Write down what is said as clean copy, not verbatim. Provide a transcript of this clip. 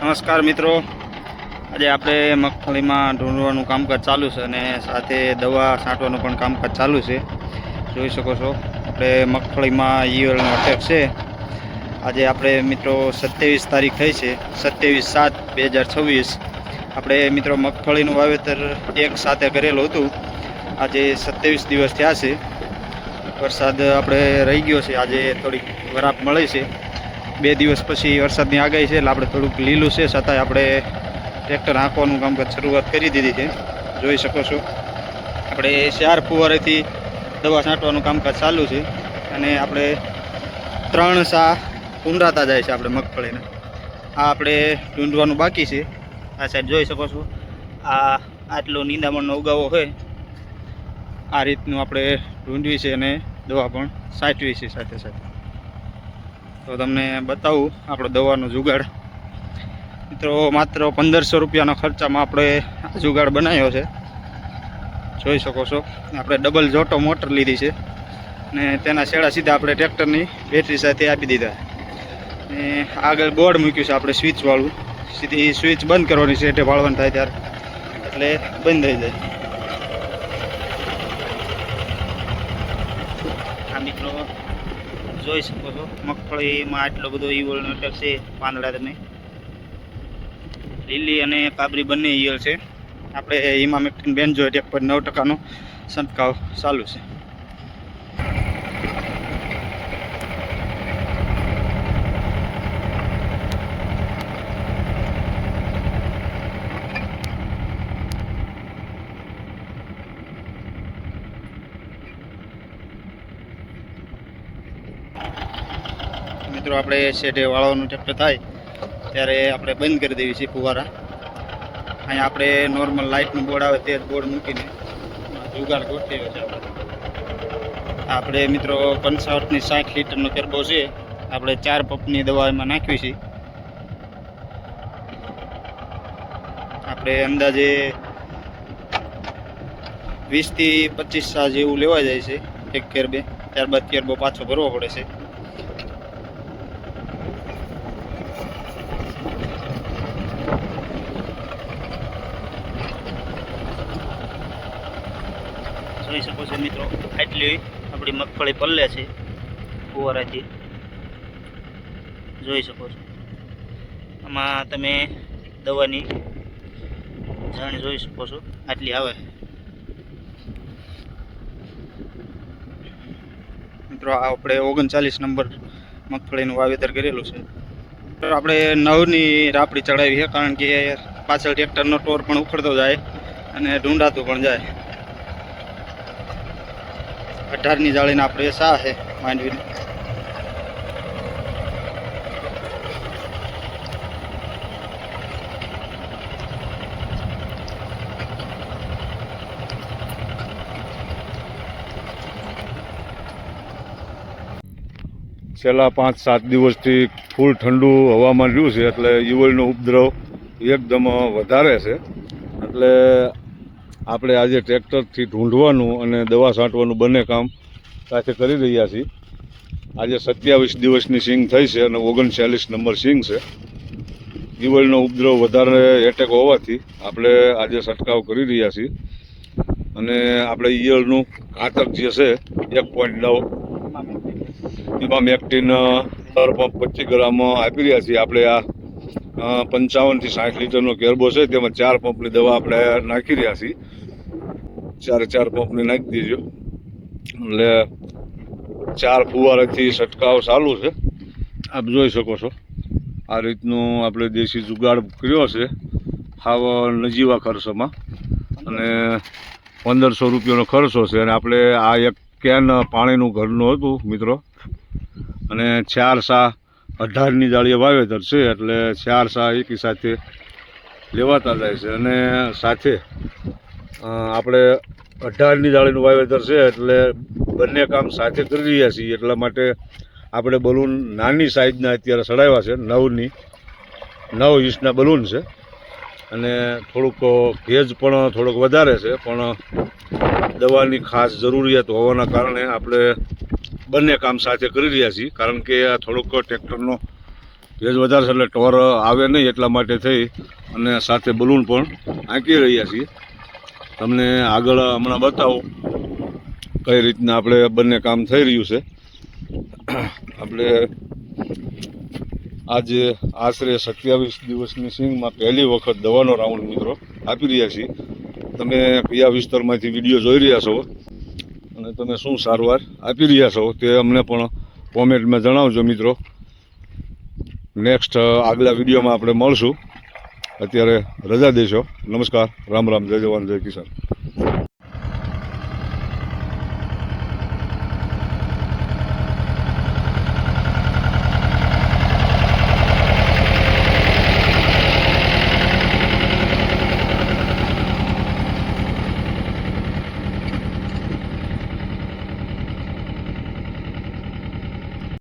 નમસ્કાર મિત્રો, આજે આપણે મગફળીમાં ઢૂંઢવાનું કામકાજ ચાલુ છે અને સાથે દવા છાંટવાનું પણ કામકાજ ચાલુ છે. જોઈ શકો છો આપણે મગફળીમાં ઈયળનો અટેક છે. આજે આપણે મિત્રો 27 તારીખ થઈ છે, 27/7/2026. આપણે મિત્રો મગફળીનું વાવેતર એક સાથે કરેલું હતું. આજે 27 દિવસ થયા છે. વરસાદ આપણે રહી ગયો છે, આજે થોડીક વરાપ મળી છે. 2 દિવસ પછી વરસાદની આગાહી છે, એટલે આપણે થોડુંક લીલું છે, છતાંય આપણે ટ્રેક્ટર હાંકવાનું કામકાજ શરૂઆત કરી દીધી છે. જોઈ શકો છો આપણે 4 ફુવારેથી દવા છાંટવાનું કામકાજ ચાલુ છે અને આપણે 3 સા ઉંડાતા જાય છે આપણે મગફળીને. આ આપણે ઢૂંઢવાનું બાકી છે. આ સાઈડ જોઈ શકો છો, આ આટલો નીંદામણનો ઉગાવો હોય આ રીતનું આપણે ઢૂંઢવી છે અને દવા પણ છાંટવી છે સાથે સાથે. તો તમને બતાવું આપણો દવાનો જુગાડ. મિત્રો માત્ર 1500 રૂપિયાના ખર્ચામાં આપણે આ જુગાડ બનાવ્યો છે. જોઈ શકો છો આપણે ડબલ જોટો મોટર લીધી છે અને તેના છેડા સીધા આપણે ટ્રેક્ટરની બેટરી સાથે આપી દીધા. ને આગળ બોર્ડ મૂક્યું છે આપણે સ્વિચવાળું. સીધી સ્વિચ બંધ કરવાની છે, એટલે વાળવાનું થાય ત્યારે એટલે બંધ થઈ જાય. આ મિત્રો જોઈ શકો છો મગફળીમાં આટલો બધો ઈયળનો અટેક છે. પાંદડા તમે લીલી અને કાબરી બંને ઈયળ છે. આપણે ઇમામેક્ટિન બેન્ઝોએટ 1.9%નો છંટકાવ ચાલુ છે. મિત્રો આપણે શેઢે વાળવાનું ટ્રેક્ટર થાય ત્યારે આપણે બંધ કરી દેવી છે ફુવારા. અહીંયા આપણે નોર્મલ લાઇટનું બોર્ડ આવે તે જ બોર્ડ મૂકીને જુગાડ ગોઠવ્યો છે. આપણે મિત્રો 65 ની 60 લીટરનો કેરબો છે. આપણે 4 પંપની દવા એમાં નાખવી છે. આપણે અંદાજે 20 થી 25 સા જેવું લેવા જાય છે એક કેરબે. ત્યારબાદ કેરબો પાછો ભરવો પડે છે. જોઈ શકો છો મિત્રો આટલી આપણી મગફળી પલ્લે છે ફુવારાથી. જોઈ શકો છો આમાં તમે દવાની જાણ જોઈ શકો છો આટલી આવે. મિત્રો આ આપણે 39 નંબર મગફળીનું વાવેતર કરેલું છે. તો આપણે 9ની રાપડી ચડાવી છે, કારણ કે પાછળ ટ્રેક્ટરનો ટોર પણ ઉખડતો જાય અને ઢૂંઢાતું પણ જાય. 18ની જાળીને આપણે સા છે માંડવીને. છેલ્લા 5-7 દિવસથી ફૂલ ઠંડુ હવામાન રહ્યું છે, એટલે ઈયળનો ઉપદ્રવ એકદમ વધારે છે. એટલે આપણે આજે ટ્રેક્ટરથી ઢૂંઢવાનું અને દવા છાંટવાનું બંને કામ સાથે કરી રહ્યા છીએ. આજે 27 દિવસની સિંગ થઈ છે અને 39 નંબર સિંગ છે. ઈયળનો ઉપદ્રવ વધારે એટેક હોવાથી આપણે આજે છંટકાવ કરી રહ્યા છીએ. અને આપણે ઈયળનું ઘાતક જે છે 1.9 ઇમામેક્ટિન પર પંપ 25 ગ્રામ આપી રહ્યા છીએ. આપણે આ 55 થી 60 લીટરનો કેરબો છે, તેમાં 4 પંપની દવા આપણે નાખી રહ્યા છીએ. 4 પંપની નાખી દીજો એટલે 4 ફુવારાથી છંટકાવ ચાલુ છે. આપ જોઈ શકો છો આ રીતનું આપણે દેશી જુગાડ કર્યો છે હાવ નજીવા ખર્ચમાં, અને 1500 રૂપિયાનો ખર્ચો છે. અને આપણે આ એક કેન પાણીનું ઘરનું હતું મિત્રો, અને 4 સા 18ની જાળીએ વાવેતર છે, એટલે 4 સા એકી સાથે લેવાતા જાય છે. અને સાથે આપણે 18ની જાળીનું વાવેતર છે, એટલે બંને કામ સાથે કરી રહ્યા છીએ. એટલા માટે આપણે બલૂન નાની સાઇઝના અત્યારે ચડાવ્યા છે. 9 ઇંચના બલૂન છે, અને થોડુંક ભેજ પણ થોડોક વધારે છે, પણ દવાની ખાસ જરૂરિયાત હોવાના કારણે આપણે બંને કામ સાથે કરી રહ્યા છીએ. કારણ કે આ થોડુંક ટ્રેક્ટરનો ભેજ વધારે છે એટલે ટોર આવે નહીં એટલા માટે થઈ અને સાથે બલૂન પણ આંકી રહ્યા છીએ. તમને આગળ હમણાં બતાવું કઈ રીતના આપણે બંને કામ થઈ રહ્યું છે. આપણે આજે આશરે 27 દિવસની સિંગમાં પહેલી વખત દવાનો રાઉન્ડ મિત્રો આપી રહ્યા છીએ. તમે કયા વિસ્તારમાંથી વિડીયો જોઈ રહ્યા છો અને તમે શું સારવાર આપી રહ્યા છો તે અમને પણ કોમેન્ટમાં જણાવજો મિત્રો. નેક્સ્ટ આગલા વિડીયોમાં આપણે મળશું. અત્યારે રજા દેશો. નમસ્કાર, રામ રામ, જય જવાન, જય કિસાન.